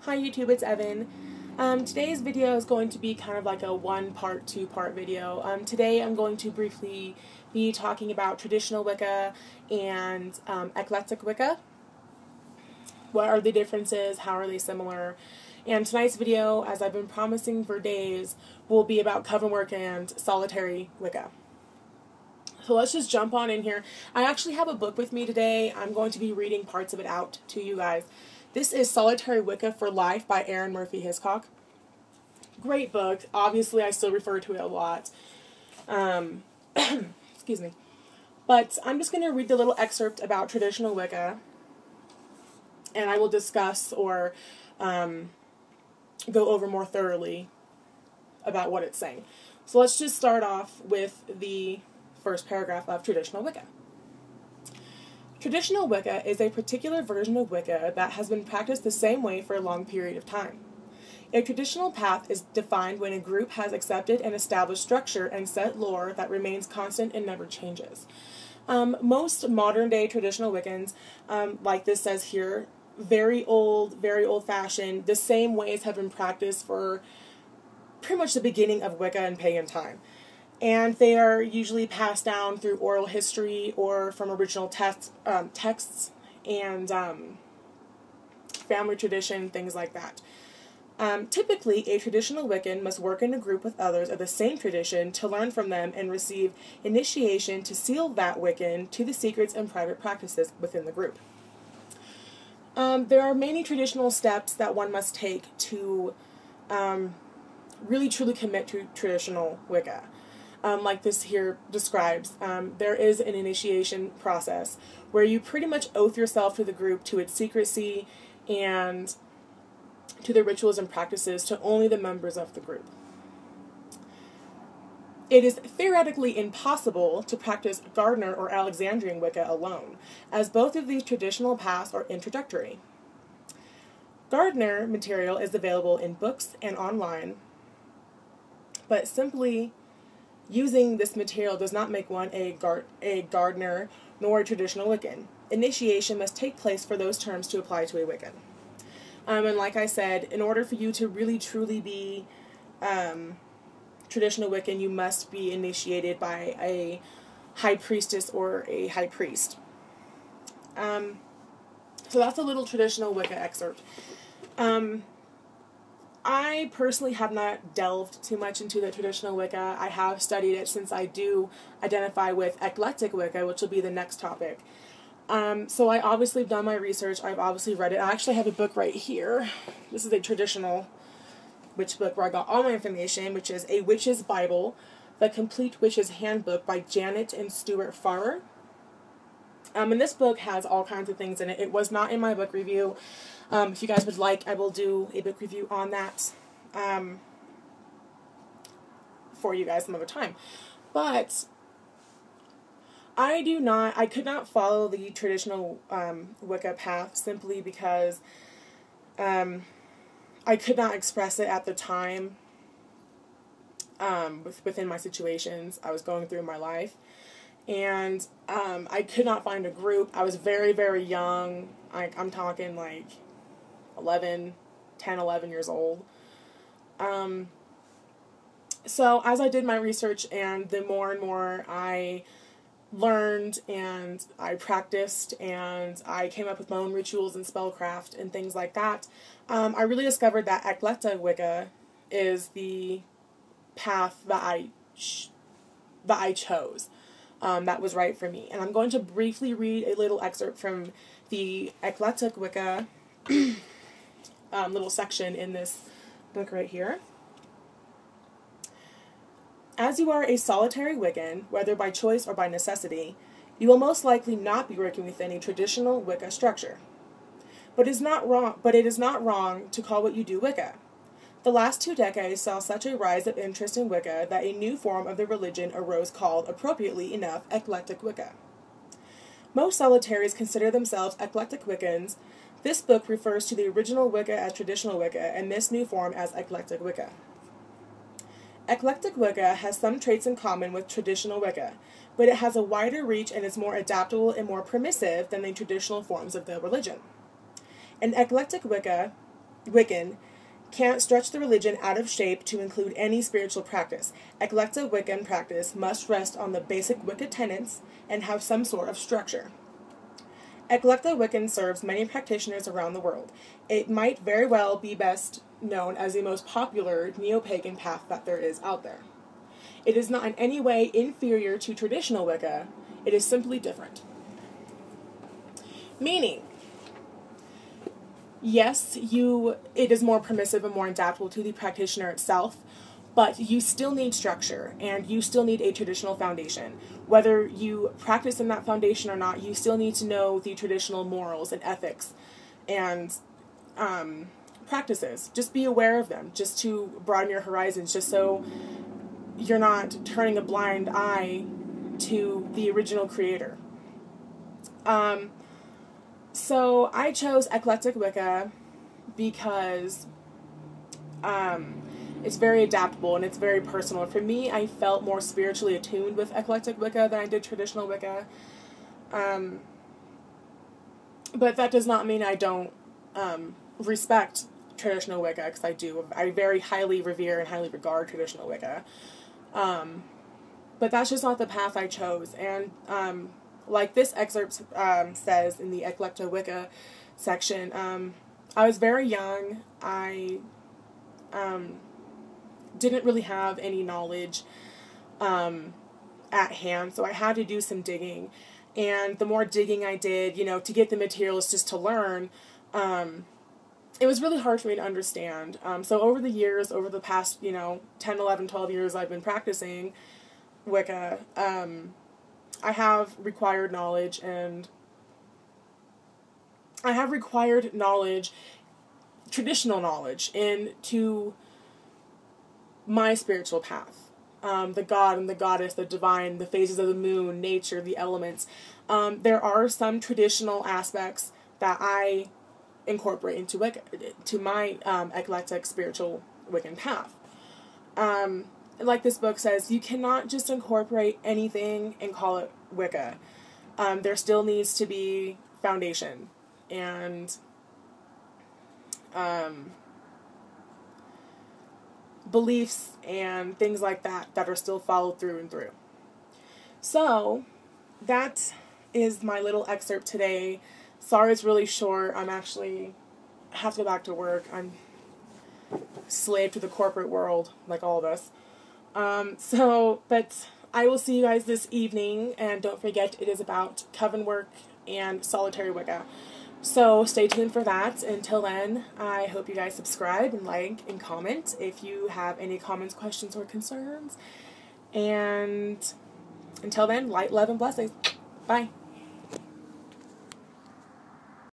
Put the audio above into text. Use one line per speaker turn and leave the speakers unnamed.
Hi YouTube, it's Evan. Today's video is going to be kind of like a one-part, two-part video. Today I'm going to briefly be talking about traditional Wicca and eclectic Wicca. What are the differences? How are they similar? And tonight's video, as I've been promising for days, will be about coven work and solitary Wicca. So let's just jump on in here. I actually have a book with me today. I'm going to be reading parts of it out to you guys. This is Solitary Wicca for Life by Arin Murphy-Hiscock. Great book. Obviously, I still refer to it a lot. Excuse me. But I'm just going to read the little excerpt about traditional Wicca, and I will discuss or go over more thoroughly about what it's saying. So let's just start off with the first paragraph of traditional Wicca. Traditional Wicca is a particular version of Wicca that has been practiced the same way for a long period of time. A traditional path is defined when a group has accepted an established structure and set lore that remains constant and never changes. Most modern-day traditional Wiccans, like this says here, very old-fashioned, the same ways have been practiced for pretty much the beginning of Wicca in pagan time. And they are usually passed down through oral history or from original texts and family tradition, things like that. Typically, a traditional Wiccan must work in a group with others of the same tradition to learn from them and receive initiation to seal that Wiccan to the secrets and private practices within the group. There are many traditional steps that one must take to really truly commit to traditional Wicca. Like this here describes, there is an initiation process where you pretty much oath yourself to the group, to its secrecy, and to the rituals and practices to only the members of the group. It is theoretically impossible to practice Gardner or Alexandrian Wicca alone, as both of these traditional paths are introductory. Gardner material is available in books and online, but simply using this material does not make one a Gardner nor a traditional Wiccan. Initiation must take place for those terms to apply to a Wiccan. And like I said, in order for you to really truly be traditional Wiccan, you must be initiated by a high priestess or a high priest. So that's a little traditional Wicca excerpt. I personally have not delved too much into the traditional Wicca. I have studied it since I do identify with eclectic Wicca, which will be the next topic. So I obviously have done my research. I've obviously read it. I actually have a book right here. This is a traditional witch book where I got all my information, which is A Witch's Bible, The Complete Witch's Handbook by Janet and Stewart Farrar. And this book has all kinds of things in it. It was not in my book review. If you guys would like, I will do a book review on that for you guys some other time. But I could not follow the traditional Wicca path simply because I could not express it at the time within my situations I was going through in my life. And I could not find a group. I was very young. I'm talking like 10, 11 years old. So as I did my research and the more and more I learned and I practiced and I came up with my own rituals and spellcraft and things like that, I really discovered that eclectic Wicca is the path that I chose. That was right for me. And I'm going to briefly read a little excerpt from the eclectic Wicca little section in this book right here. As you are a solitary Wiccan, whether by choice or by necessity, you will most likely not be working within a traditional Wicca structure. But it is not wrong to call what you do Wicca. The last 2 decades saw such a rise of interest in Wicca that a new form of the religion arose called, appropriately enough, eclectic Wicca. Most solitaries consider themselves eclectic Wiccans. This book refers to the original Wicca as traditional Wicca and this new form as eclectic Wicca. Eclectic Wicca has some traits in common with traditional Wicca, but it has a wider reach and is more adaptable and more permissive than the traditional forms of the religion. In eclectic Wicca, Wiccan can't stretch the religion out of shape to include any spiritual practice. Eclectic Wiccan practice must rest on the basic Wicca tenets and have some sort of structure. Eclectic Wiccan serves many practitioners around the world. It might very well be best known as the most popular neo-pagan path that there is out there. It is not in any way inferior to traditional Wicca. It is simply different. Meaning, yes, it is more permissive and more adaptable to the practitioner itself, but you still need structure, and you still need a traditional foundation. Whether you practice in that foundation or not, you still need to know the traditional morals and ethics and practices. Just be aware of them, just to broaden your horizons, just so you're not turning a blind eye to the original creator. So I chose Eclectic Wicca because it's very adaptable and it's very personal. For me, I felt more spiritually attuned with Eclectic Wicca than I did traditional Wicca. But that does not mean I don't respect traditional Wicca, because I do. I very highly revere and highly regard traditional Wicca. But that's just not the path I chose. And like this excerpt says in the Eclectic Wicca section, I was very young. I didn't really have any knowledge at hand, so I had to do some digging. And the more digging I did, to get the materials just to learn, it was really hard for me to understand. So over the years, over the past, 10, 11, 12 years I've been practicing Wicca, I have required knowledge, and I have required knowledge, traditional knowledge, into my spiritual path. The god and the goddess, the divine, the phases of the moon, nature, the elements. There are some traditional aspects that I incorporate into Wicca, to my eclectic spiritual Wiccan path. Like this book says, you cannot just incorporate anything and call it Wicca. There still needs to be foundation and beliefs and things like that are still followed through and through. So that is my little excerpt today. Sorry it's really short. I have to go back to work. I'm slave to the corporate world, like all of us. But I will see you guys this evening, and don't forget, it is about coven work and solitary Wicca. So stay tuned for that. Until then, I hope you guys subscribe and like and comment if you have any comments, questions, or concerns. And until then, light, love, and blessings. Bye.